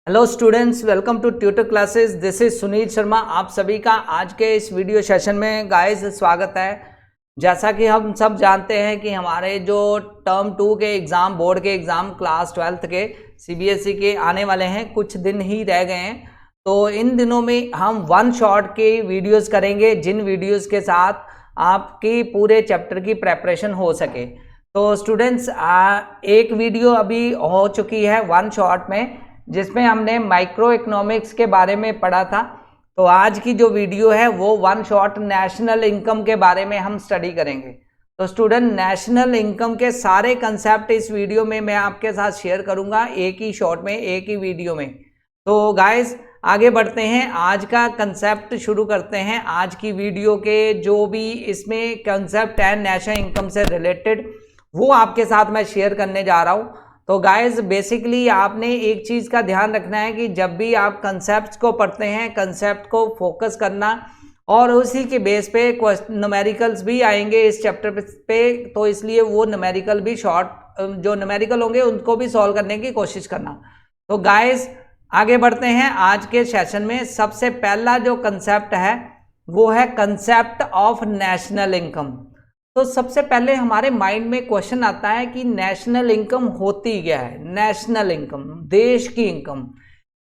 Hello students, welcome to tutor classes. This is Sunil Sharma. आप सभी का आज के इस वीडियो सेशन में गाइस स्वागत है। जैसा कि हम सब जानते हैं कि हमारे जो टर्म 2 के एग्ज़ाम, बोर्ड के एग्ज़ाम क्लास 12th के सीबीएसई के आने वाले हैं, कुछ दिन ही रह गए हैं। तो इन दिनों में हम वन शॉट के वीडियोस करेंगे, जिन वीडियोस के साथ आपकी पूरे चैप्टर की प्रेपरेशन हो सके। तो स्टूडेंट्स, एक वीडियो अभी हो चुकी है वन शॉट में, जिसमें हमने माइक्रो इकोनॉमिक्स के बारे में पढ़ा था। तो आज की जो वीडियो है वो वन शॉट नेशनल इनकम के बारे में हम स्टडी करेंगे। तो स्टूडेंट, नेशनल इनकम के सारे कंसेप्ट इस वीडियो में मैं आपके साथ शेयर करूंगा, एक ही शॉट में, एक ही वीडियो में। तो गाइस, आगे बढ़ते हैं, आज का कंसेप्ट शुरू करते हैं। आज की वीडियो के जो भी इसमें कंसेप्ट है नेशनल इनकम से रिलेटेड, वो आपके साथ मैं शेयर करने जा रहा हूँ। तो गाइज, बेसिकली आपने एक चीज़ का ध्यान रखना है कि जब भी आप कंसेप्ट को पढ़ते हैं, कंसेप्ट को फोकस करना, और उसी के बेस पे न्यूमेरिकल्स भी आएंगे इस चैप्टर पे। तो इसलिए वो न्यूमेरिकल भी जो न्यूमेरिकल होंगे उनको भी सॉल्व करने की कोशिश करना। तो गाइज, आगे बढ़ते हैं आज के सेशन में। सबसे पहला जो कंसेप्ट है वो है कंसेप्ट ऑफ नेशनल इनकम। तो सबसे पहले हमारे माइंड में क्वेश्चन आता है कि नेशनल इनकम होती क्या है। नेशनल इनकम, देश की इनकम।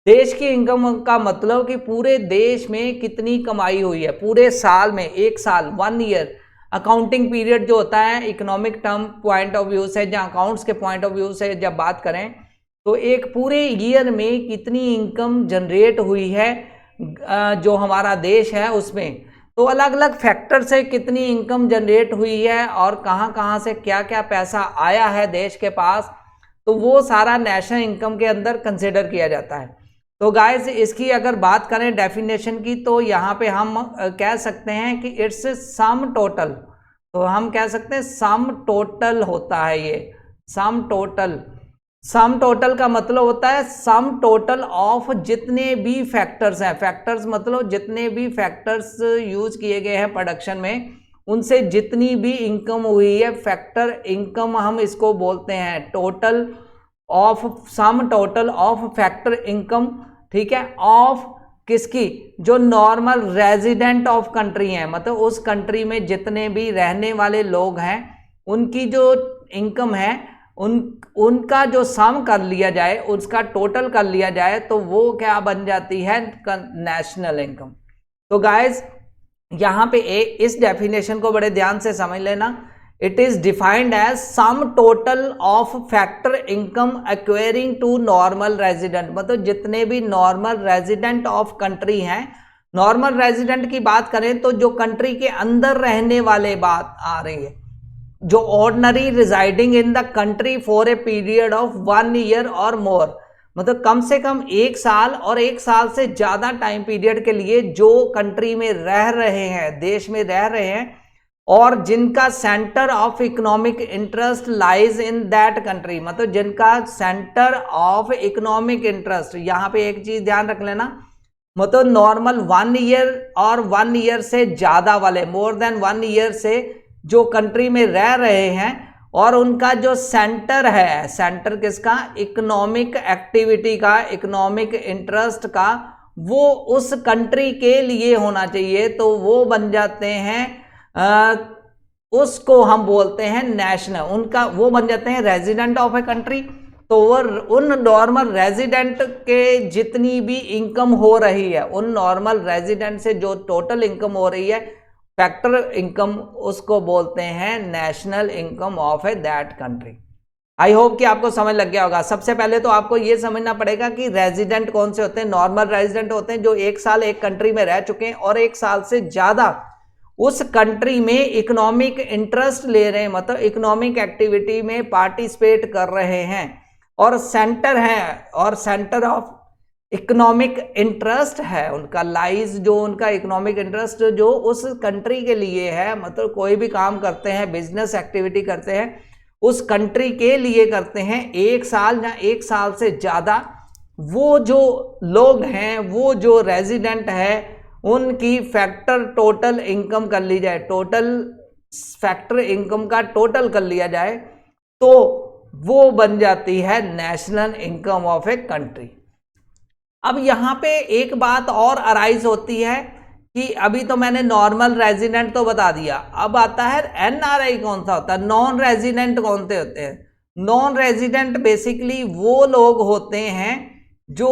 देश की इनकम का मतलब कि पूरे देश में कितनी कमाई हुई है पूरे साल में, एक साल, 1 ईयर। अकाउंटिंग पीरियड जो होता है economic term point of view से, या अकाउंट्स के पॉइंट ऑफ व्यू से जब बात करें, तो एक पूरे ईयर में कितनी इनकम जनरेट हुई है जो हमारा देश है उसमें। तो अलग अलग फैक्टर से कितनी इनकम जनरेट हुई है और कहाँ कहाँ से क्या क्या पैसा आया है देश के पास, तो वो सारा नेशनल इनकम के अंदर कंसिडर किया जाता है। तो गाइस, इसकी अगर बात करें डेफिनेशन की, तो यहाँ पे हम कह सकते हैं कि इट्स सम टोटल। तो हम कह सकते हैं सम टोटल होता है ये, सम टोटल। सम टोटल का मतलब होता है सम टोटल ऑफ जितने भी फैक्टर्स हैं। फैक्टर्स मतलब जितने भी फैक्टर्स यूज किए गए हैं प्रोडक्शन में, उनसे जितनी भी इनकम हुई है, फैक्टर इनकम हम इसको बोलते हैं। Total of, sum total of factor income, ठीक है, ऑफ किसकी? जो नॉर्मल रेजिडेंट ऑफ कंट्री हैं, मतलब उस कंट्री में जितने भी रहने वाले लोग हैं, उनकी जो इनकम है, उनका जो सम कर लिया जाए, उसका टोटल कर लिया जाए, तो वो क्या बन जाती है? National income. तो गाइस, यहाँ पे इस डेफिनेशन को बड़े ध्यान से समझ लेना। It is defined as sum total of factor income acquiring to normal resident, मतलब जितने भी नॉर्मल रेजिडेंट ऑफ कंट्री हैं। नॉर्मल रेजिडेंट की बात करें तो जो कंट्री के अंदर रहने वाले बात आ रही है, जो ordinary residing in the country for a period of 1 year और मोर, मतलब कम से कम 1 साल और 1 साल से ज्यादा टाइम पीरियड के लिए जो कंट्री में रह रहे हैं, देश में रह रहे हैं, और जिनका centre of economic interest lies in that country, मतलब जिनका सेंटर ऑफ इकोनॉमिक इंटरेस्ट। यहाँ पे एक चीज ध्यान रख लेना, मतलब नॉर्मल 1 ईयर और 1 ईयर से ज्यादा वाले, मोर देन 1 ईयर से जो कंट्री में रह रहे हैं, और उनका जो सेंटर है, सेंटर किसका? इकोनॉमिक एक्टिविटी का, इकोनॉमिक इंटरेस्ट का, वो उस कंट्री के लिए होना चाहिए। तो वो बन जाते हैं, उसको हम बोलते हैं नेशनल, उनका वो बन जाते हैं रेजिडेंट ऑफ ए कंट्री। तो वो उन नॉर्मल रेजिडेंट के जितनी भी इनकम हो रही है, उन नॉर्मल रेजिडेंट से जो टोटल इनकम हो रही है, फैक्टर इनकम, उसको बोलते हैं national income of A that country. I hope कि आपको समझ लग गया होगा। सबसे पहले तो आपको यह समझना पड़ेगा कि रेजिडेंट कौन से होते हैं। नॉर्मल रेजिडेंट होते हैं जो 1 साल एक कंट्री में रह चुके हैं और 1 साल से ज्यादा उस कंट्री में इकोनॉमिक इंटरेस्ट ले रहे हैं, मतलब इकोनॉमिक एक्टिविटी में पार्टिसिपेट कर रहे हैं, और सेंटर है, और सेंटर ऑफ इकोनॉमिक इंटरेस्ट है उनका, लाइज जो उनका इकोनॉमिक इंटरेस्ट जो उस कंट्री के लिए है, मतलब कोई भी काम करते हैं, बिजनेस एक्टिविटी करते हैं, उस कंट्री के लिए करते हैं, 1 साल या 1 साल से ज्यादा, वो जो लोग हैं, वो जो रेजिडेंट है, उनकी फैक्टर टोटल इनकम कर ली जाए, टोटल फैक्टर इनकम का टोटल कर लिया जाए, तो वो बन जाती है national income of a country. अब यहाँ पे एक बात और अराइज होती है कि अभी तो मैंने नॉर्मल रेजिडेंट तो बता दिया, अब आता है एनआरआई कौन सा होता है, नॉन रेजिडेंट कौन से होते हैं। नॉन रेजिडेंट बेसिकली वो लोग होते हैं जो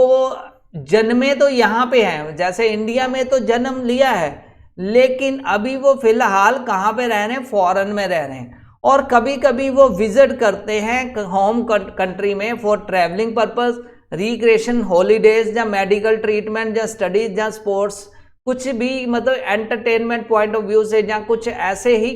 जन्मे तो यहाँ पे हैं, जैसे इंडिया में तो जन्म लिया है, लेकिन अभी वो फिलहाल कहाँ पे रह रहे हैं, फॉरेन में रह रहे हैं, और कभी कभी वो विजिट करते हैं होम कंट्री में for travelling purpose, recreation, holidays, या मेडिकल ट्रीटमेंट, या स्टडीज, या स्पोर्ट्स, कुछ भी मतलब एंटरटेनमेंट पॉइंट ऑफ व्यू से, या कुछ ऐसे ही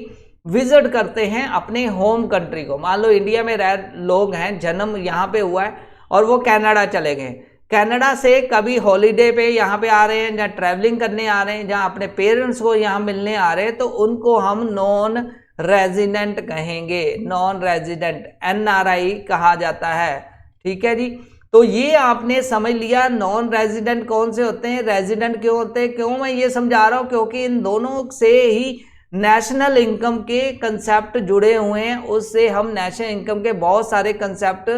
विजिट करते हैं अपने होम कंट्री को। मान लो इंडिया में रह लोग हैं, जन्म यहाँ पे हुआ है और वो कनाडा चले गए, कनाडा से कभी हॉलीडे पे यहाँ पे आ रहे हैं, या ट्रैवलिंग करने आ रहे हैं, जहाँ अपने पेरेंट्स को यहाँ मिलने आ रहे हैं, तो उनको हम नॉन रेजिडेंट कहेंगे, नॉन रेजिडेंट एनआरआई कहा जाता है। ठीक है जी, तो ये आपने समझ लिया नॉन रेजिडेंट कौन से होते हैं, रेजिडेंट क्यों होते हैं। क्यों मैं ये समझा रहा हूँ, क्योंकि इन दोनों से ही नेशनल इनकम के कंसेप्ट जुड़े हुए हैं, उससे हम नेशनल इनकम के बहुत सारे कंसेप्ट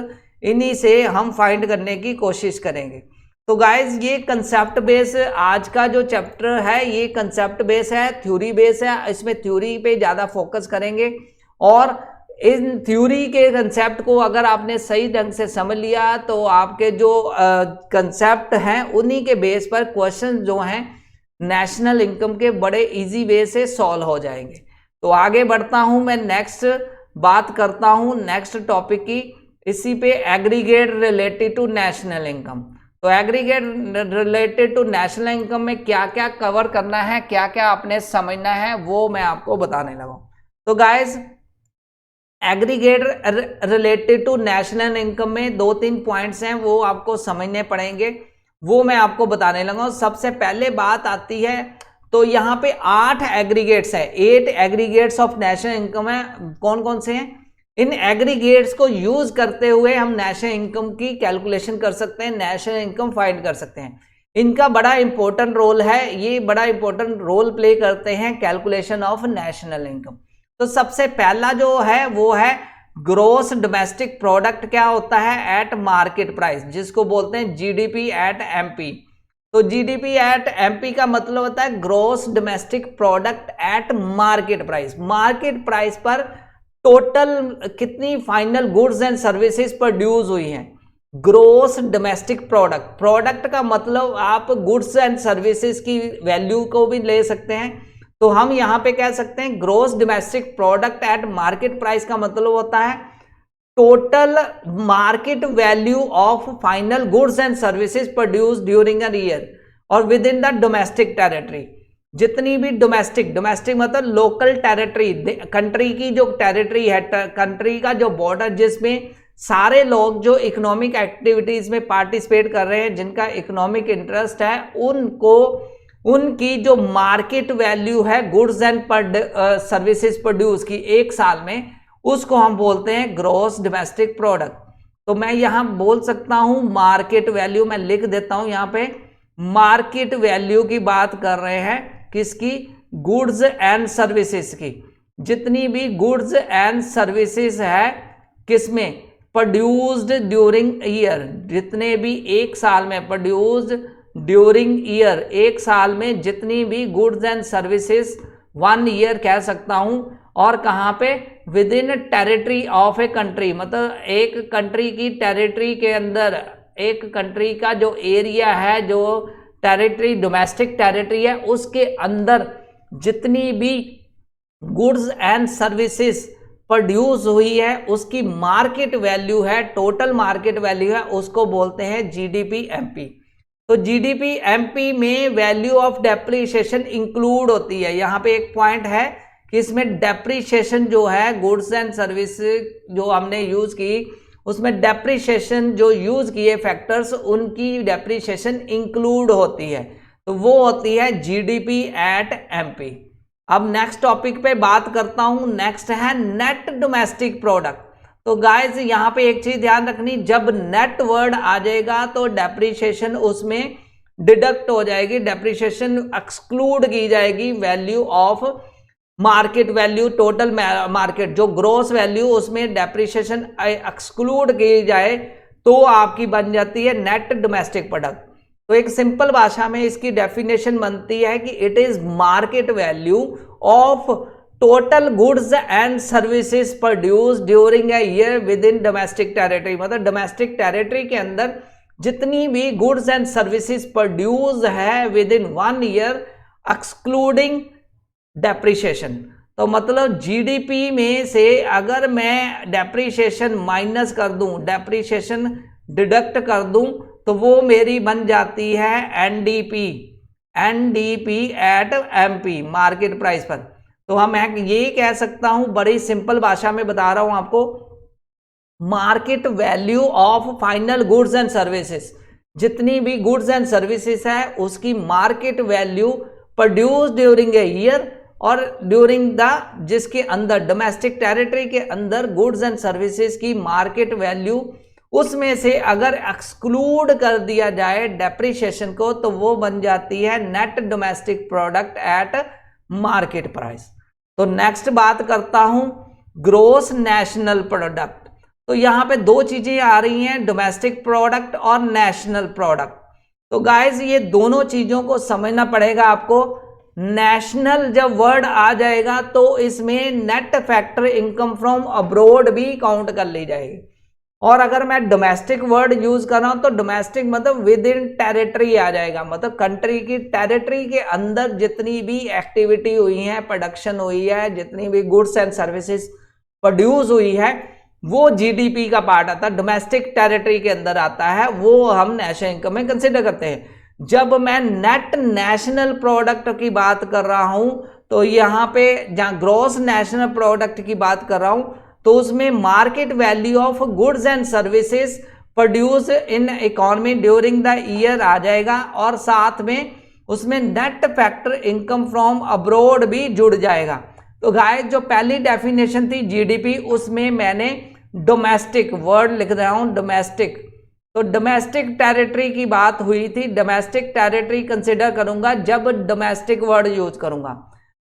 इन्हीं से हम फाइंड करने की कोशिश करेंगे। तो गाइज ये कंसेप्ट बेस आज का जो चैप्टर है ये कंसेप्ट बेस है, थ्योरी बेस है, इसमें थ्योरी पे ज़्यादा फोकस करेंगे, और इन थ्योरी के कंसेप्ट को अगर आपने सही ढंग से समझ लिया तो आपके जो कंसेप्ट हैं उन्हीं के बेस पर क्वेश्चन जो हैं नेशनल इनकम के बड़े इजी वे से सॉल्व हो जाएंगे। तो आगे बढ़ता हूं मैं, नेक्स्ट बात करता हूं नेक्स्ट टॉपिक की, इसी पे aggregate related to national income. तो aggregate related to national income में क्या क्या कवर करना है, क्या क्या आपने समझना है, वो मैं आपको बताने लगा। तो guys aggregate related to national income में 2-3 पॉइंट्स हैं, वो आपको समझने पड़ेंगे, वो मैं आपको बताने लगा। सबसे पहले बात आती है, तो यहाँ पे 8 एग्रीगेट्स है, 8 एग्रीगेट्स ऑफ नेशनल इनकम है। कौन कौन से हैं? इन एग्रीगेट्स को यूज करते हुए हम नेशनल इनकम की कैलकुलेशन कर सकते हैं, नेशनल इनकम फाइंड कर सकते हैं। इनका बड़ा इंपॉर्टेंट रोल है, ये बड़ा इंपॉर्टेंट रोल प्ले करते हैं कैलकुलेशन ऑफ नेशनल इनकम। तो सबसे पहला जो है वो है ग्रोस डोमेस्टिक प्रोडक्ट। क्या होता है? एट मार्केट प्राइस, जिसको बोलते हैं जीडीपी एट एमपी। तो जीडीपी एट एमपी का मतलब होता है gross domestic product at market price. Market price पर टोटल कितनी final goods and services produce हुई हैं। ग्रोस डोमेस्टिक प्रोडक्ट, प्रोडक्ट का मतलब आप गुड्स एंड सर्विसेज की वैल्यू को भी ले सकते हैं। तो हम यहां पे कह सकते हैं gross domestic product at market price का मतलब होता है total market value of final goods and services produce during an year और within the domestic territory. जितनी भी डोमेस्टिक मतलब लोकल टेरिटरी, कंट्री की जो टेरिटरी है, कंट्री का जो बॉर्डर, जिसमें सारे लोग जो इकोनॉमिक एक्टिविटीज में पार्टिसिपेट कर रहे हैं, जिनका इकोनॉमिक इंटरेस्ट है, उनको उनकी जो मार्केट वैल्यू है गुड्स एंड सर्विसेज प्रोड्यूस की एक साल में, उसको हम बोलते हैं ग्रॉस डोमेस्टिक प्रोडक्ट। तो मैं यहां बोल सकता हूं मार्केट वैल्यू, मैं लिख देता हूं यहां पे, मार्केट वैल्यू की बात कर रहे हैं, किसकी? गुड्स एंड सर्विसेज की। जितनी भी गुड्स एंड सर्विसेज है किसमें? प्रोड्यूस्ड ड्यूरिंग ईयर, जितने भी एक साल में, प्रोड्यूस्ड ड्यूरिंग ईयर, एक साल में जितनी भी गुड्स एंड सर्विसेज, 1 ईयर कह सकता हूं। और कहां पे? With in territory of a country, मतलब एक कंट्री की टेरिटरी के अंदर, एक कंट्री का जो एरिया है, जो टेरिटरी, डोमेस्टिक टेरिटरी है, उसके अंदर जितनी भी गुड्स एंड सर्विसेज प्रोड्यूस हुई है, उसकी मार्केट वैल्यू है, टोटल मार्केट वैल्यू है, उसको बोलते हैं जीडीपी एमपी। तो जीडीपी एमपी में वैल्यू ऑफ डेप्रिसिएशन इंक्लूड होती है। यहां पे एक पॉइंट है कि इसमें डेप्रिसिएशन जो है, गुड्स एंड सर्विस जो हमने यूज की, उसमें डेप्रिसिएशन जो यूज किए फैक्टर्स, उनकी डेप्रिसिएशन इंक्लूड होती है, तो वो होती है जीडीपी एट एमपी। अब नेक्स्ट टॉपिक पे बात करता हूं, नेक्स्ट है नेट डोमेस्टिक प्रोडक्ट। तो गाइस यहां पे एक चीज ध्यान रखनी, जब नेट वर्ड आ जाएगा तो डेप्रिसिएशन उसमें डिडक्ट हो जाएगी, डेप्रिसिएशन एक्सक्लूड की जाएगी value of market value, total market जो ग्रोस वैल्यू, उसमें डेप्रिसिएशन एक्सक्लूड की जाए तो आपकी बन जाती है नेट डोमेस्टिक प्रोडक्ट। तो एक सिंपल भाषा में इसकी डेफिनेशन बनती है कि it is market value of total goods and services produce during a year with in domestic territory. मतलब डोमेस्टिक टेरिटरी के अंदर जितनी भी गुड्स एंड सर्विसेज प्रोड्यूस है with in 1 year excluding depreciation. तो मतलब जीडीपी में से अगर मैं डेप्रिसिएशन माइनस कर दूं, डेप्रिसिएशन डिडक्ट कर दूं, तो वो मेरी बन जाती है NDP, NDP at MP market price पर। तो हम ये कह सकता हूं, बड़ी सिंपल भाषा में बता रहा हूं आपको, market value of final goods and services, जितनी भी गुड्स एंड सर्विसेज है उसकी market value produce during a year और ड्यूरिंग द, जिसके अंदर डोमेस्टिक टेरिटरी के अंदर गुड्स एंड सर्विसेज की मार्केट वैल्यू, उसमें से अगर एक्सक्लूड कर दिया जाए डेप्रिसिएशन को, तो वो बन जाती है net domestic product at market price. तो नेक्स्ट बात करता हूं ग्रोस नेशनल प्रोडक्ट। तो यहां पे दो चीजें आ रही हैं, डोमेस्टिक प्रोडक्ट और नेशनल प्रोडक्ट। तो गाइस ये दोनों चीजों को समझना पड़ेगा आपको। नेशनल जब वर्ड आ जाएगा तो इसमें net factor income from abroad भी काउंट कर ली जाएगी। और अगर मैं डोमेस्टिक वर्ड यूज कर रहा हूं तो डोमेस्टिक मतलब विद इन टेरिटरी आ जाएगा, मतलब कंट्री की टेरिटरी के अंदर जितनी भी एक्टिविटी हुई है, प्रोडक्शन हुई है, जितनी भी गुड्स एंड सर्विसेज प्रोड्यूस हुई है, वो जीडीपी का पार्ट आता है, डोमेस्टिक टेरिटरी के अंदर आता है, वो हम नेशनल इनकम में कंसिडर करते हैं। जब मैं नेट नेशनल प्रोडक्ट की बात कर रहा हूं, तो यहां पे जहां ग्रॉस नेशनल प्रोडक्ट की बात कर रहा हूं, तो उसमें market value of goods and services produce in economy during the year आ जाएगा, और साथ में उसमें net factor income from abroad भी जुड़ जाएगा। तो गाइस जो पहली डेफिनेशन थी जीडीपी, उसमें मैंने डोमेस्टिक वर्ड लिख रहा हूं, डोमेस्टिक। तो डोमेस्टिक टेरिटरी की बात हुई थी, डोमेस्टिक टेरिटरी कंसिडर करूंगा जब डोमेस्टिक वर्ड यूज करूंगा।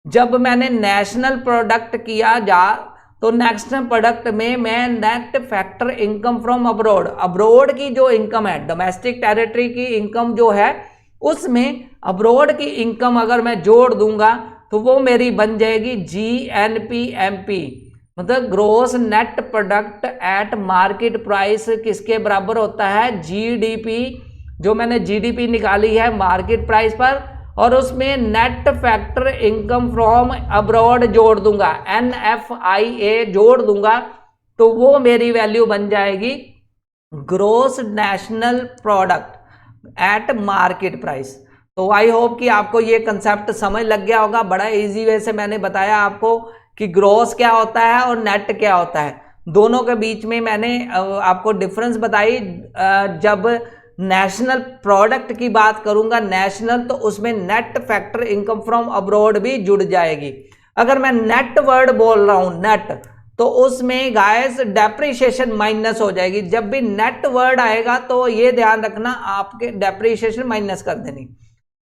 जब मैंने नेशनल प्रोडक्ट किया जा, तो नेशनल प्रोडक्ट में मैं net factor income from abroad, abroad की जो इनकम है, डोमेस्टिक टेरिटरी की इनकम जो है, उसमें अब्रोड की इनकम अगर मैं जोड़ दूंगा तो वो मेरी बन जाएगी जीएनपीएमपी, मतलब gross net product at market price किसके बराबर होता है, जीडीपी, जो मैंने जीडीपी निकाली है मार्केट प्राइस पर, और उसमें net factor income from abroad जोड़ दूंगा, एनएफआईए जोड़ दूंगा, तो वो मेरी वैल्यू बन जाएगी gross national product at market price. तो आई होप कि आपको ये कंसेप्ट समझ लग गया होगा। बड़ा इजी वे से मैंने बताया आपको कि ग्रोस क्या होता है और नेट क्या होता है, दोनों के बीच में मैंने आपको डिफरेंस बताई। जब नेशनल प्रोडक्ट की बात करूंगा, नेशनल, तो उसमें net factor income from abroad भी जुड़ जाएगी। अगर मैं नेट वर्ड बोल रहा हूं, नेट, तो उसमें गाइस डेप्रिसिएशन माइनस हो जाएगी। जब भी नेट वर्ड आएगा तो ये ध्यान रखना, आपके डेप्रिसिएशन माइनस कर देनी।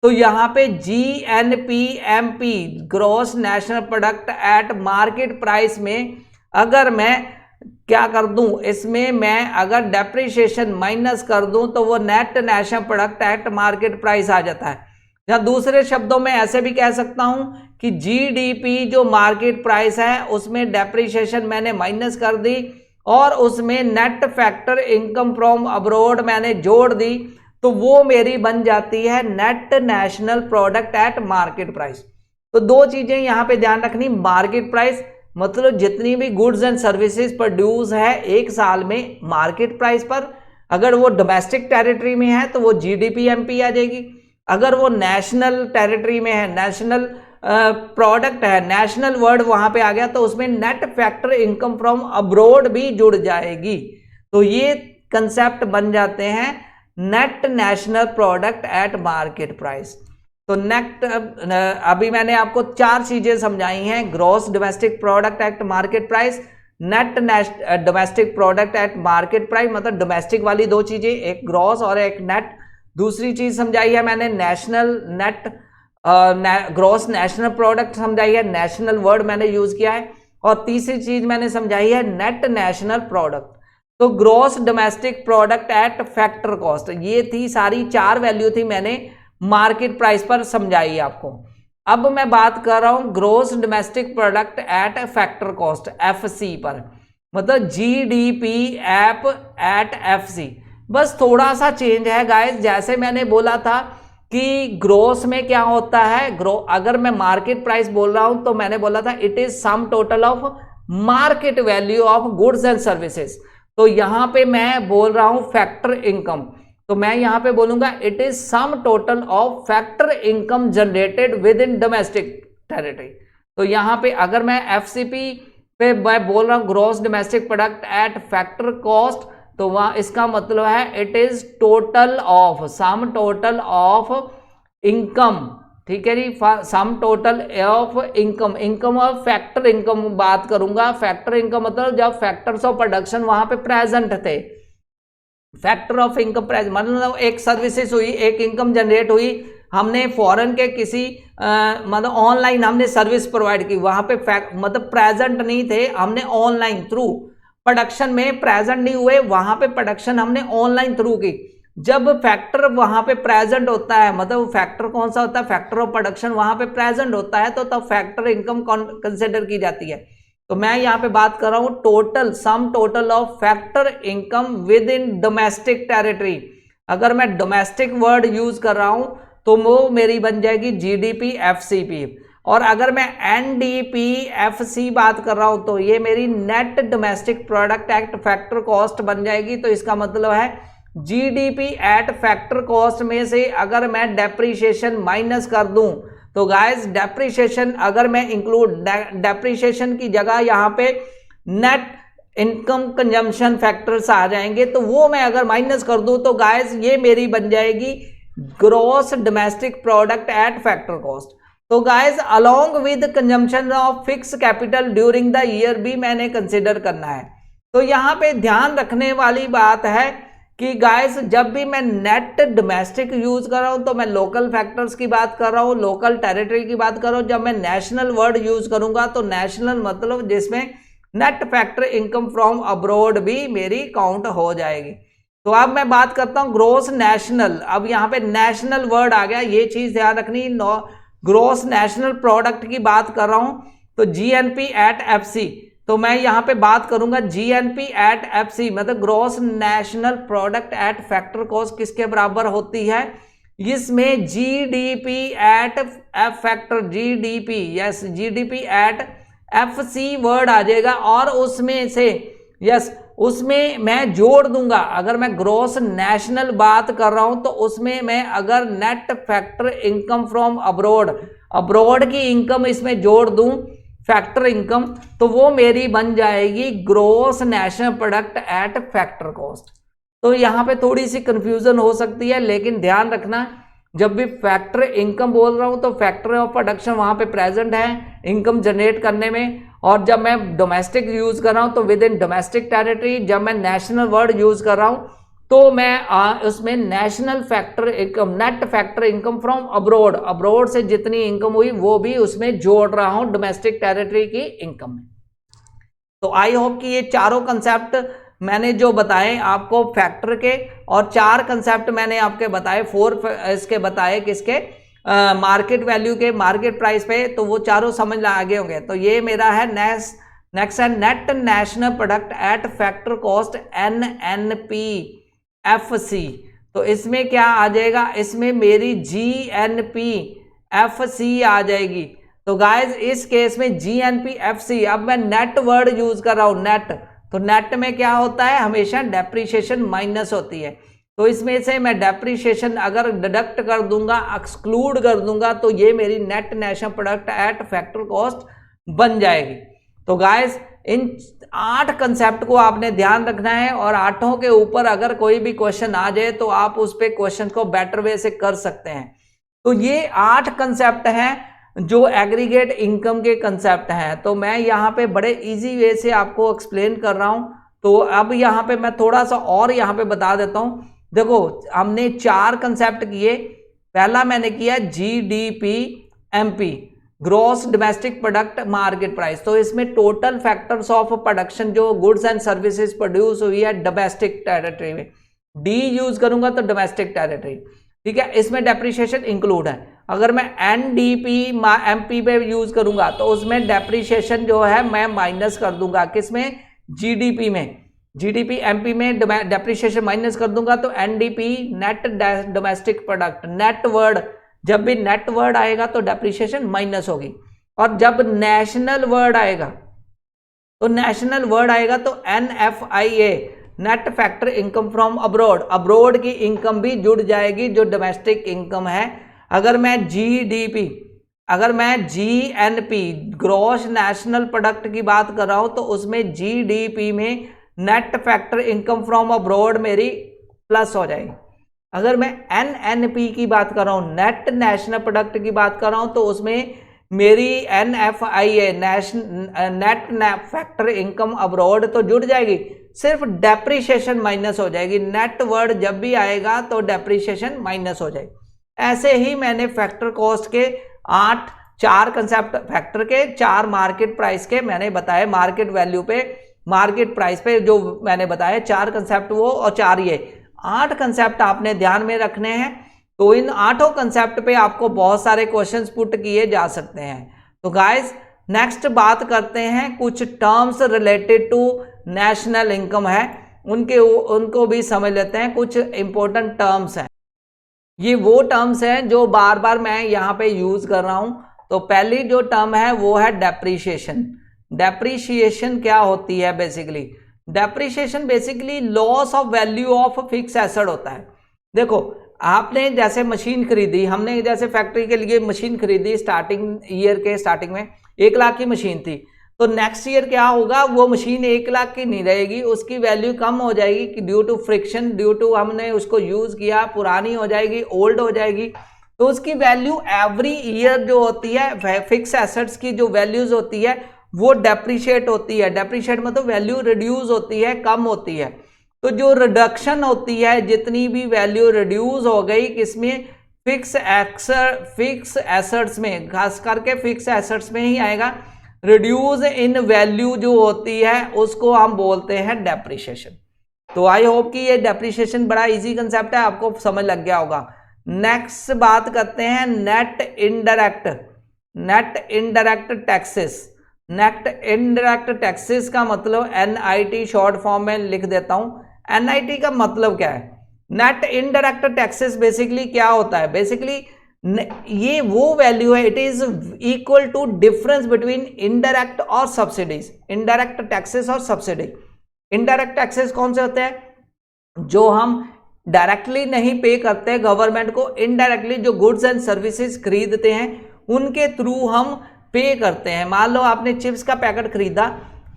तो यहां पे GNPMP gross national product at market price में अगर मैं क्या कर दूं, इसमें मैं अगर डेप्रिसिएशन माइनस कर दूं तो वो net national product at market price आ जाता है। या दूसरे शब्दों में ऐसे भी कह सकता हूं कि जीडीपी जो मार्केट प्राइस है उसमें डेप्रिसिएशन मैंने माइनस कर दी और उसमें net factor income from abroad मैंने जोड़ दी, तो वो मेरी बन जाती है net national product at market price. तो दो चीजें यहां पे ध्यान रखनी, मार्केट प्राइस मतलब जितनी भी गुड्स एंड सर्विसेज प्रोड्यूस है एक साल में मार्केट प्राइस पर, अगर वो डोमेस्टिक टेरिटरी में है तो वो जीडीपीएमपी आ जाएगी, अगर वो नेशनल टेरिटरी में है, नेशनल प्रोडक्ट है, नेशनल वर्ड वहां पे आ गया, तो उसमें net factor income from abroad भी जुड़ जाएगी। तो ये कंसेप्ट बन जाते हैं net national product at market price. तो नेक्स्ट अभी मैंने आपको चार चीजें समझाई हैं, gross domestic product at market price, net domestic product at market price, मतलब डोमेस्टिक वाली दो चीजें, एक ग्रॉस और एक नेट। दूसरी चीज समझाई है मैंने national net gross national product समझाई है, नेशनल वर्ड मैंने यूज किया है। और तीसरी चीज मैंने समझाई है नेट नेशनल प्रोडक्ट। तो gross domestic product at factor cost, ये थी सारी 4 वैल्यू थी, मैंने मार्केट प्राइस पर समझाई आपको। अब मैं बात कर रहा हूं gross domestic product at factor cost FC पर, मतलब जीडीपी एट एफसी। बस थोड़ा सा चेंज है गाइस, जैसे मैंने बोला था कि ग्रोस में क्या होता है, अगर मैं मार्केट प्राइस बोल रहा हूं तो मैंने बोला था it is some total of market value of goods and services. तो यहां पे मैं बोल रहा हूं फैक्टर इनकम, तो मैं यहां पे बोलूंगा it is some total of factor income generated with in domestic territory. तो यहां पे अगर मैं एफसीपी पे मैं बोल रहा हूं gross domestic product at factor cost, तो वहां इसका मतलब है it is total of sum total of income, ठीक है जी, sum total of income, income of factor income बात करूंगा। फैक्टर इनकम मतलब जब फैक्टर्स ऑफ प्रोडक्शन वहां पे प्रेजेंट थे, फैक्टर ऑफ इनकम प्रेजेंट मतलब एक सर्विसेज हुई, एक इनकम जनरेट हुई, हमने फॉरेन के किसी मतलब ऑनलाइन हमने सर्विस प्रोवाइड की, वहां पे मतलब प्रेजेंट नहीं थे, हमने ऑनलाइन थ्रू प्रोडक्शन में प्रेजेंट नहीं हुए, वहां पे प्रोडक्शन हमने ऑनलाइन थ्रू की। जब फैक्टर वहां पे प्रेजेंट होता है, मतलब फैक्टर कौन सा होता है, फैक्टर ऑफ प्रोडक्शन वहां पे प्रेजेंट होता है, तो तब फैक्टर इनकम कंसिडर की जाती है। तो मैं यहाँ पे बात कर रहा हूं total sum total of factor income with in domestic territory. अगर मैं डोमेस्टिक वर्ड यूज कर रहा हूं तो वो मेरी बन जाएगी जीडीपी एफसीपी, और अगर मैं एनडीपीएफसी बात कर रहा हूं तो ये मेरी net domestic product at factor cost बन जाएगी। तो इसका मतलब है जीडीपी एट फैक्टर कॉस्ट में से अगर मैं डेप्रीशिएशन माइनस कर दूं, तो गाइस डेप्रीशिएशन अगर मैं इंक्लूड डेप्रीशिएशन की जगह यहां पे नेट इनकम कंजम्पशन फैक्टर्स आ जाएंगे, तो वो मैं अगर माइनस कर दूं तो गाइस ये मेरी बन जाएगी gross domestic product at factor cost. तो guys along with consumption of fix capital during the year भी मैंने कंसिडर करना है। तो यहां पे ध्यान रखने वाली बात है कि गाइस जब भी मैं नेट डोमेस्टिक यूज कर रहा हूं तो मैं लोकल फैक्टर्स की बात कर रहा हूं, लोकल टेरिटरी की बात कर रहा हूं। जब मैं नेशनल वर्ड यूज करूंगा तो नेशनल मतलब जिसमें net factor income from abroad भी मेरी काउंट हो जाएगी। तो अब मैं बात करता हूं ग्रोस नेशनल। अब यहां पे नेशनल वर्ड आ गया, ये चीज ध्यान रखनी, ग्रोस नेशनल प्रोडक्ट की बात कर रहा हूं तो जीएनपी एट एफसी, तो मैं यहां पे बात करूंगा जीएनपी एट एफसी मतलब gross national product at factor cost किसके बराबर होती है, इसमें GDP at F factor GDP, yes GDP at FC word आ जाएगा, और उसमें से यस उसमें मैं जोड़ दूंगा। अगर मैं ग्रॉस नेशनल बात कर रहा हूं तो उसमें मैं अगर net factor income from abroad, abroad की इनकम इसमें जोड़ दूं फैक्टर इनकम, तो वो मेरी बन जाएगी gross national product at factor cost. तो यहां पे थोड़ी सी कंफ्यूजन हो सकती है, लेकिन ध्यान रखना जब भी फैक्टर इनकम बोल रहा हूं तो फैक्टर ऑफ प्रोडक्शन वहां पे प्रेजेंट है इनकम जनरेट करने में, और जब मैं डोमेस्टिक यूज कर रहा हूं तो विद इन डोमेस्टिक टेरिटरी, जब मैं नेशनल वर्ड यूज कर रहा हूं तो मैं उसमें national factor income net factor income from abroad, abroad से जितनी इनकम हुई वो भी उसमें जोड़ रहा हूं डोमेस्टिक टेरिटरी की इनकम में। तो आई होप कि ये चारों कंसेप्ट मैंने जो बताए आपको फैक्टर के, और 4 कंसेप्ट मैंने आपके बताए, 4 इसके बताए किसके, मार्केट वैल्यू के, मार्केट प्राइस पे, तो वो चारों समझ आगे होंगे। तो ये मेरा है नेक्स्ट है net national product at factor cost NNPFC। तो इसमें क्या आ जाएगा, इसमें मेरी GNPFC आ जाएगी। तो गाइज इस केस में GNPFC, अब मैं नेट वर्ड यूज कर रहा हूं नेट, तो नेट में क्या होता है हमेशा डेप्रीशिएशन माइनस होती है, तो इसमें से मैं डेप्रीशिएशन अगर डिडक्ट कर दूंगा, एक्सक्लूड कर दूंगा, तो ये मेरी net national product at factor cost बन जाएगी। तो गाइस इन 8 कंसेप्ट को आपने ध्यान रखना है, और 8 के ऊपर अगर कोई भी क्वेश्चन आ जाए तो आप उस पे क्वेश्चन को बेटर वे से कर सकते हैं। तो ये 8 कंसेप्ट हैं जो एग्रीगेट इनकम के कंसेप्ट हैं, तो मैं यहाँ पे बड़े इजी वे से आपको एक्सप्लेन कर रहा हूँ। तो अब यहाँ पे मैं थोड़ा सा और यहाँ पे बता देता हूँ। देखो हमने 4 कंसेप्ट किए, पहला मैंने किया GDP MP, gross domestic product market price, तो इसमें टोटल फैक्टर्स ऑफ प्रोडक्शन जो गुड्स एंड सर्विसेज प्रोड्यूस हुई है डोमेस्टिक टेरिटरी में, डी यूज करूंगा तो डोमेस्टिक टेरिटरी, ठीक है, इसमें डेप्रिसिएशन इंक्लूड है। अगर मैं एनडीपी एमपी पे यूज करूंगा तो उसमें डेप्रिसिएशन जो है मैं माइनस कर दूंगा, किसमें, जीडीपी में, जीडीपी एमपी में डेप्रिसिएशन माइनस कर दूंगा तो NDP net domestic product, net word, जब भी नेट वर्ड आएगा तो डेप्रिसिएशन माइनस होगी। और जब नेशनल वर्ड आएगा तो नेशनल वर्ड आएगा तो NFIA, net factor income from abroad, abroad की इनकम भी जुड़ जाएगी जो डोमेस्टिक इनकम है। अगर मैं जीडीपी, अगर मैं जीएनपी ग्रॉस नेशनल प्रोडक्ट की बात कर रहा हूं तो उसमें जीडीपी में net factor income from abroad मेरी प्लस हो जाएगी। अगर मैं एनएनपी की बात कर रहा हूं, नेट नेशनल प्रोडक्ट की बात कर रहा हूं, तो उसमें मेरी NFIA net factor income abroad तो जुड़ जाएगी, सिर्फ डेप्रिसिएशन माइनस हो जाएगी। नेट वर्ड जब भी आएगा तो डेप्रिसिएशन माइनस हो जाएगी। ऐसे ही मैंने फैक्टर कॉस्ट के 4 कंसेप्ट, फैक्टर के 4 मार्केट प्राइस के मैंने बताए, मार्केट वैल्यू पे, मार्केट प्राइस पे जो मैंने बताया 4 कंसेप्ट वो और 4 ये 8 कंसेप्ट आपने ध्यान में रखने हैं। तो इन 8 कंसेप्ट पे आपको बहुत सारे क्वेश्चंस पुट किए जा सकते हैं। तो गाइस नेक्स्ट बात करते हैं, कुछ terms related to national income है, उनको भी समझ लेते हैं। कुछ इंपॉर्टेंट टर्म्स हैं, ये वो टर्म्स हैं जो बार बार मैं यहाँ पे यूज कर रहा हूं। तो पहली जो टर्म है वो है डेप्रीशिएशन। डेप्रीशिएशन क्या होती है? Basically depreciation basically loss of value of fix asset होता है। देखो आपने जैसे मशीन खरीदी, हमने जैसे फैक्ट्री के लिए मशीन खरीदी, स्टार्टिंग ईयर के स्टार्टिंग में 1 लाख की मशीन थी, तो नेक्स्ट ईयर क्या होगा, वो मशीन 1 लाख की नहीं रहेगी, उसकी वैल्यू कम हो जाएगी कि due to friction, due to हमने उसको यूज किया, पुरानी हो जाएगी, ओल्ड हो जाएगी। तो उसकी वैल्यू एवरी ईयर जो होती है, फिक्स एसेट्स की जो वैल्यूज होती है वो डेप्रिशिएट होती है। डेप्रिशिएट मतलब वैल्यू रिड्यूस होती है, कम होती है। तो जो रिडक्शन होती है, जितनी भी वैल्यू रिड्यूस हो गई किसमें, फिक्स एसेट्स में, खास करके फिक्स एसेट्स में ही आएगा। रिड्यूस इन वैल्यू जो होती है उसको हम बोलते हैं डेप्रिशिएशन। तो आई होप कि ये डेप्रिशिएशन बड़ा इजी कंसेप्ट है, आपको समझ लग गया होगा। नेक्स्ट बात करते हैं net indirect taxes. Net indirect taxes का मतलब NIT शॉर्ट फॉर्म में लिख देता हूं। NIT का मतलब क्या है? नेट इनडायरेक्ट टैक्सेस बेसिकली क्या होता है? बेसिकली ये वो वैल्यू है, it is equal to difference between indirect और सब्सिडीज। इनडायरेक्ट टैक्सेस और सब्सिडी। इनडायरेक्ट टैक्सेस कौन से होते हैं? जो हम डायरेक्टली नहीं पे करते गवर्नमेंट को, इनडायरेक्टली जो गुड्स एंड सर्विसेज खरीदते हैं उनके थ्रू हम पे करते हैं। मान लो आपने चिप्स का पैकेट खरीदा,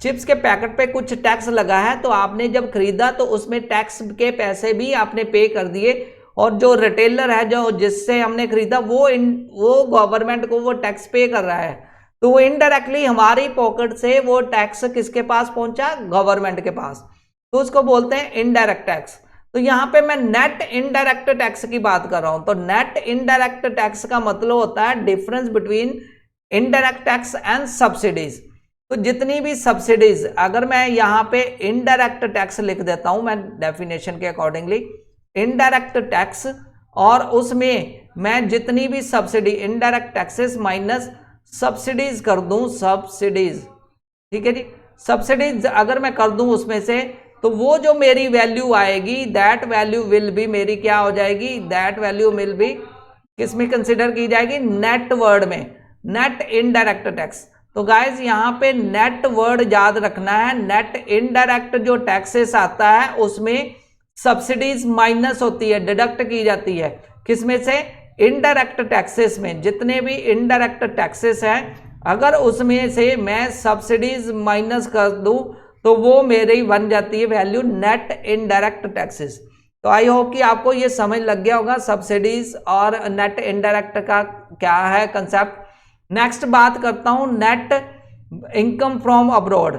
चिप्स के पैकेट पे कुछ टैक्स लगा है, तो आपने जब खरीदा तो उसमें टैक्स के पैसे भी आपने पे कर दिए, और जो रिटेलर है जो जिससे हमने खरीदा वो गवर्नमेंट को वो टैक्स पे कर रहा है। तो वो इनडायरेक्टली हमारी पॉकेट से वो टैक्स किसके पास पहुंचा? गवर्नमेंट के पास। तो उसको बोलते हैं इनडायरेक्ट टैक्स। तो यहाँ पे मैं नेट इनडायरेक्ट टैक्स की बात कर रहा हूं। तो नेट इनडायरेक्ट टैक्स का मतलब होता है difference between indirect tax and subsidies. तो जितनी भी सब्सिडीज, अगर मैं यहाँ पे इनडायरेक्ट टैक्स लिख देता हूं मैं डेफिनेशन के अकॉर्डिंगली, इनडायरेक्ट टैक्स, और उसमें मैं जितनी भी subsidy, indirect taxes minus subsidies कर दूं, सब्सिडीज, ठीक है जी, सब्सिडीज अगर मैं कर दूं उसमें से, तो वो जो मेरी वैल्यू आएगी दैट वैल्यू विल बी मेरी क्या हो जाएगी? दैट वैल्यू विल बी किसमें कंसिडर की जाएगी? नेट वर्ड में, नेट इनडायरेक्ट टैक्स। तो गाइज यहाँ पे नेट वर्ड याद रखना है। नेट इनडायरेक्ट जो टैक्सेस आता है उसमें सब्सिडीज माइनस होती है, डिडक्ट की जाती है, किसमें से? इनडायरेक्ट टैक्सेस में। जितने भी इनडायरेक्ट टैक्सेस हैं अगर उसमें से मैं सब्सिडीज माइनस कर दूं तो वो मेरी बन जाती है वैल्यू नेट इनडायरेक्ट टैक्सेस। तो आई होप कि आपको ये समझ लग गया होगा सब्सिडीज और नेट इनडायरेक्ट का क्या है कंसेप्ट। नेक्स्ट बात करता हूं net income from abroad.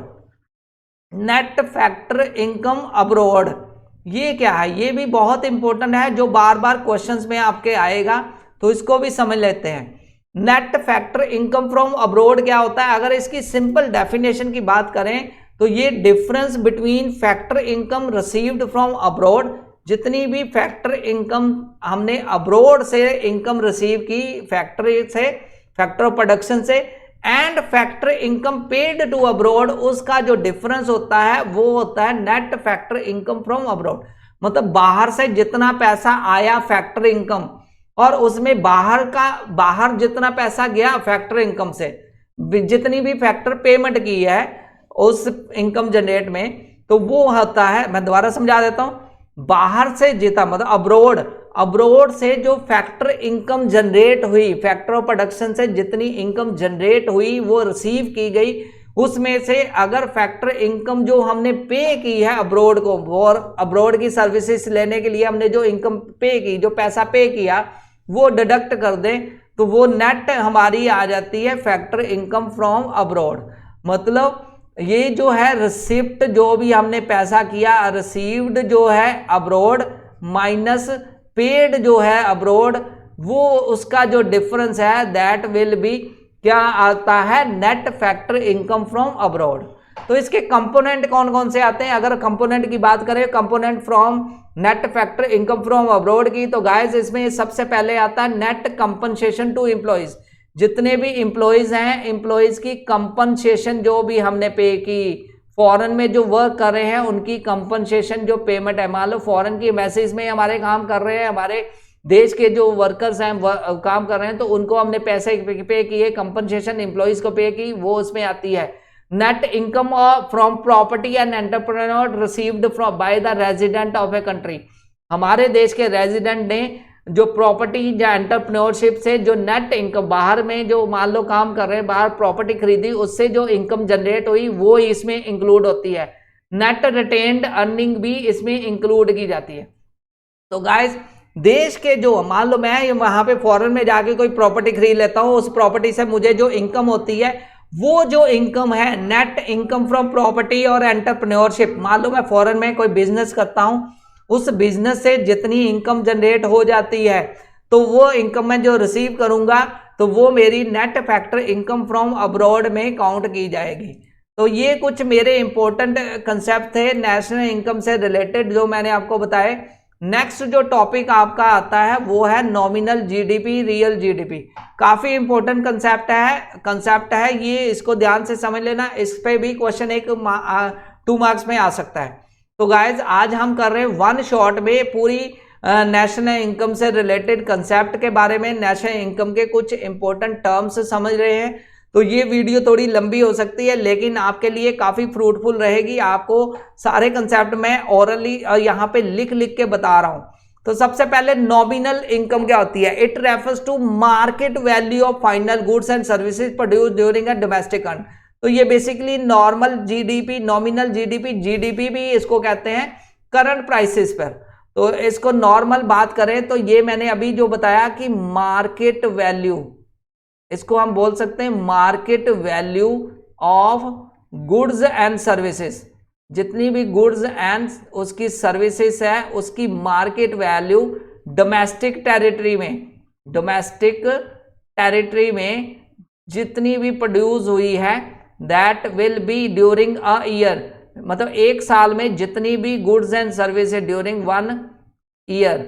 Net factor income abroad ये क्या है? ये भी बहुत इंपॉर्टेंट है, जो बार बार क्वेश्चंस में आपके आएगा, तो इसको भी समझ लेते हैं। Net factor income from abroad क्या होता है? अगर इसकी सिंपल डेफिनेशन की बात करें तो ये difference between factor income received from abroad, जितनी भी फैक्टर इनकम हमने अब्रोड से इनकम रिसीव की फैक्ट्री से, फैक्टर ऑफ प्रोडक्शन से, and factor income paid to abroad, उसका जो डिफरेंस होता है वो होता है net factor income from abroad. मतलब बाहर से जितना पैसा आया फैक्टर इनकम, और उसमें बाहर जितना पैसा गया फैक्टर इनकम से, जितनी भी फैक्टर पेमेंट की है उस इनकम जनरेट में, तो वो होता है, मैं दोबारा समझा देता हूं, बाहर से जितना मतलब अब्रोड से जो फैक्टर इनकम जनरेट हुई, फैक्टर ऑफ प्रोडक्शन से जितनी इनकम जनरेट हुई वो रिसीव की गई, उसमें से अगर फैक्टर इनकम जो हमने पे की है अब्रोड को, और अब्रोड की सर्विसेज लेने के लिए हमने जो इनकम पे की, जो पैसा पे किया वो डिडक्ट कर दें तो वो नेट हमारी आ जाती है फैक्टर इनकम फ्रॉम अब्रोड। मतलब ये जो है रिसिप्ट, जो भी हमने पैसा किया रिसीव्ड जो है अब्रोड माइनस पेड जो है अब्रोड, वो उसका जो डिफरेंस है दैट विल बी क्या आता है? Net factor income from abroad. तो इसके कंपोनेंट कौन कौन से आते हैं? अगर कंपोनेंट की बात करें, component from net factor income from abroad की, तो गाइस इसमें सबसे पहले आता है नेट कंपनसेशन टू एम्प्लॉइज। जितने भी एम्प्लॉइज हैं, एम्प्लॉइज की कंपनसेशन जो भी हमने पे की, फॉरेन में जो वर्क कर रहे हैं उनकी कंपनसेशन जो पेमेंट है, मान लो फॉरेन की एम्बेसीज में हमारे काम कर रहे हैं, हमारे देश के जो वर्कर्स हैं काम कर रहे हैं, तो उनको हमने पैसे पे किए, कंपनसेशन एम्प्लॉइज को पे की, वो उसमें आती है। Net income from property and entrepreneur received from by the resident of a country, हमारे देश के रेजिडेंट ने जो प्रॉपर्टी या एंटरप्रेन्योरशिप से जो नेट इनकम, बाहर में जो मान लो काम कर रहे हैं, बाहर प्रॉपर्टी खरीदी, उससे जो इनकम जनरेट हुई वो इसमें इंक्लूड होती है। नेट रिटेन्ड अर्निंग भी इसमें इंक्लूड की जाती है। तो गाइस देश के जो, मान लो मैं वहां पे फॉरेन में जाके कोई प्रॉपर्टी खरीद लेता हूं, उस प्रॉपर्टी से मुझे जो इनकम होती है, वो जो इनकम है नेट इनकम फ्रॉम प्रॉपर्टी और एंटरप्रेन्योरशिप, मान लो मैं फॉरेन में कोई बिजनेस करता हूं, उस बिजनेस से जितनी इनकम जनरेट हो जाती है तो वो इनकम मैं जो रिसीव करूंगा तो वो मेरी net factor income from abroad में काउंट की जाएगी। तो ये कुछ मेरे इंपॉर्टेंट कंसेप्ट थे नेशनल इनकम से रिलेटेड जो मैंने आपको बताए। नेक्स्ट जो टॉपिक आपका आता है वो है नॉमिनल जीडीपी, रियल जीडीपी। काफी इंपॉर्टेंट कंसेप्ट है ये, इसको ध्यान से समझ लेना, इस पे भी क्वेश्चन 2 मार्क्स में आ सकता है। तो गाइज आज हम कर रहे हैं वन शॉट में पूरी नेशनल इनकम से रिलेटेड कंसेप्ट के बारे में, नेशनल इनकम के कुछ इंपॉर्टेंट टर्म्स समझ रहे हैं। तो ये वीडियो थोड़ी लंबी हो सकती है लेकिन आपके लिए काफी फ्रूटफुल रहेगी। आपको सारे कंसेप्ट मैं ओरली यहाँ पे लिख लिख के बता रहा हूँ। तो सबसे पहले नॉमिनल इनकम क्या होती है? It refers to market value of final goods and services produce during a domestic earn. तो ये basically normal GDP, nominal GDP, GDP भी इसको कहते हैं करंट प्राइसेस पर। तो इसको नॉर्मल बात करें तो ये मैंने अभी जो बताया कि मार्केट वैल्यू, इसको हम बोल सकते हैं market value of goods and services. जितनी भी गुड्स एंड उसकी सर्विसेज है उसकी मार्केट वैल्यू डोमेस्टिक टेरिटरी में जितनी भी प्रोड्यूस हुई है that will be during a year, मतलब एक साल में जितनी भी goods and services during 1 year,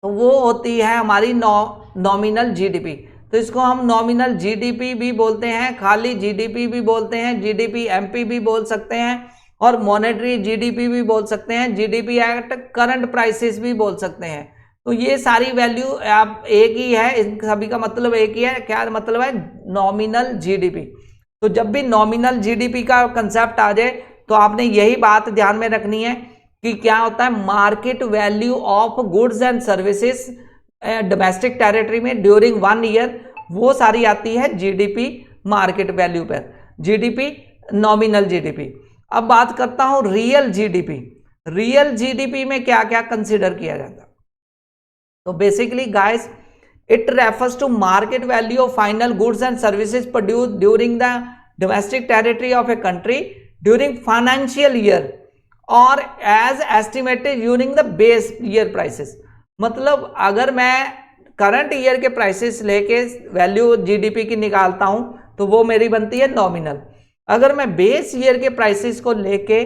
तो वो होती है हमारी नॉमिनल जीडीपी। तो इसको हम नॉमिनल जीडीपी भी बोलते हैं, खाली जीडीपी भी बोलते हैं, जीडीपी एमपी भी बोल सकते हैं और मॉनेटरी जीडीपी भी बोल सकते हैं, जीडीपी एट करंट प्राइसेस भी बोल सकते हैं। तो ये सारी वैल्यू आप एक ही है, इन सभी का मतलब एक ही है। क्या मतलब है? Nominal GDP. तो जब भी नॉमिनल जीडीपी का कंसेप्ट आ जाए तो आपने यही बात ध्यान में रखनी है कि क्या होता है market value of goods and services domestic territory में ड्यूरिंग 1 ईयर, वो सारी आती है जीडीपी मार्केट वैल्यू पर, जीडीपी नॉमिनल जीडीपी। अब बात करता हूं रियल जीडीपी। रियल जीडीपी में क्या क्या कंसीडर किया जाता है? तो basically guys it refers to market value of final goods and services produced during the domestic territory of a country during financial year और as estimated during the base year prices. मतलब अगर मैं current year के prices लेके value GDP की निकालता हूं तो वो मेरी बनती है नॉमिनल। अगर मैं बेस ईयर के प्राइसेस को लेके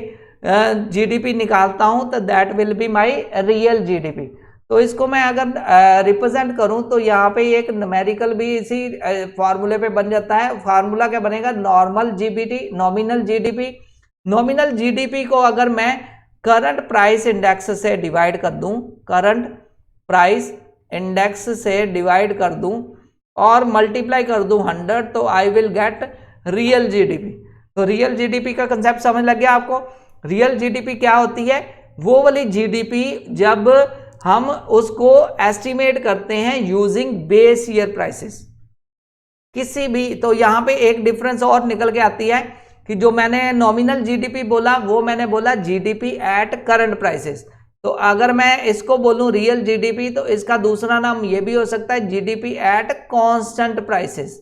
जीडीपी निकालता हूं तो that will be my real GDP. तो इसको मैं अगर रिप्रेजेंट करूं तो यहाँ पे एक न्यूमेरिकल भी इसी फार्मूले पे बन जाता है। फार्मूला क्या बनेगा, normal GBT, nominal GDP. Nominal GDP को अगर मैं करंट प्राइस इंडेक्स से डिवाइड कर दूं, करंट प्राइस इंडेक्स से डिवाइड कर दूं और मल्टीप्लाई कर दूं 100 तो I will get real GDP. तो रियल जीडीपी का कंसेप्ट समझ लग गया आपको। रियल जीडीपी क्या होती है, वो वाली जीडीपी जब हम उसको एस्टिमेट करते हैं यूजिंग बेस ईयर प्राइसेस किसी भी। तो यहां पे एक डिफरेंस और निकल के आती है कि जो मैंने नॉमिनल जीडीपी बोला वो मैंने बोला जीडीपी एट करंट प्राइसेस। तो अगर मैं इसको बोलूं रियल जीडीपी तो इसका दूसरा नाम ये भी हो सकता है GDP at constant prices,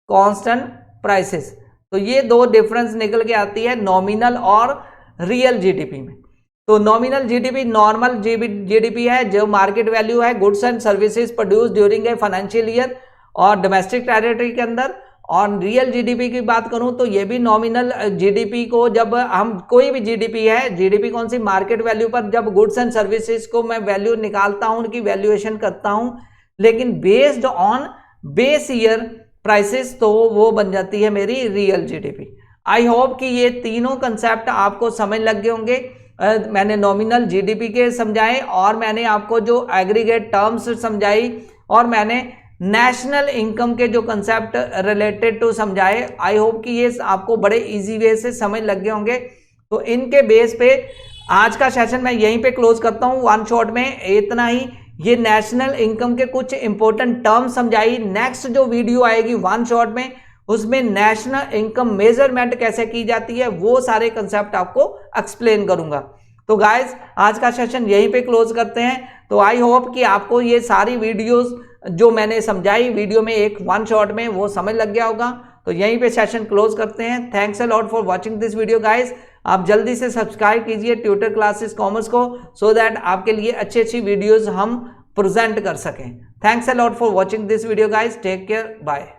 constant prices. तो ये दो डिफरेंस निकल के आती है नॉमिनल और रियल जीडीपी में। तो नॉमिनल जीडीपी नॉर्मल जीडीपी है जो मार्केट वैल्यू है goods and services produce during a financial year और डोमेस्टिक टेरिटरी के अंदर। और रियल जीडीपी की बात करूं तो ये भी नॉमिनल जीडीपी को जब हम कोई भी जीडीपी है, जीडीपी कौन सी, मार्केट वैल्यू पर जब गुड्स एंड सर्विसेज को मैं वैल्यू निकालता हूं, उनकी वैल्यूएशन करता हूं, लेकिन based on base year prices तो वो बन जाती है मेरी रियल जीडीपी। आई होप कि ये तीनों कंसेप्ट आपको समझ लग गए होंगे। मैंने नॉमिनल जीडीपी के समझाए और मैंने आपको जो एग्रीगेट टर्म्स समझाई और मैंने नेशनल इनकम के जो कंसेप्ट रिलेटेड टू समझाए। आई होप कि ये आपको बड़े इजी वे से समझ लग गए होंगे। तो इनके बेस पे आज का सेशन मैं यहीं पे क्लोज करता हूँ वन शॉट में, इतना ही। ये नेशनल इनकम के कुछ इंपॉर्टेंट टर्म्स समझाई। नेक्स्ट जो वीडियो आएगी वन शॉट में उसमें नेशनल इनकम मेजरमेंट कैसे की जाती है वो सारे कंसेप्ट आपको एक्सप्लेन करूंगा। तो गाइस आज का सेशन यहीं पे क्लोज करते हैं। तो आई होप कि आपको ये सारी वीडियोस जो मैंने समझाई वीडियो में एक वन शॉट में वो समझ लग गया होगा। तो यहीं पे सेशन क्लोज करते हैं। Thanks a lot for watching this video guys. आप जल्दी से सब्सक्राइब कीजिए ट्यूटर क्लासेस कॉमर्स को सो दैट आपके लिए अच्छी अच्छी वीडियोज हम प्रेजेंट कर सकें। Thanks a lot for watching this video guys. Take care, bye.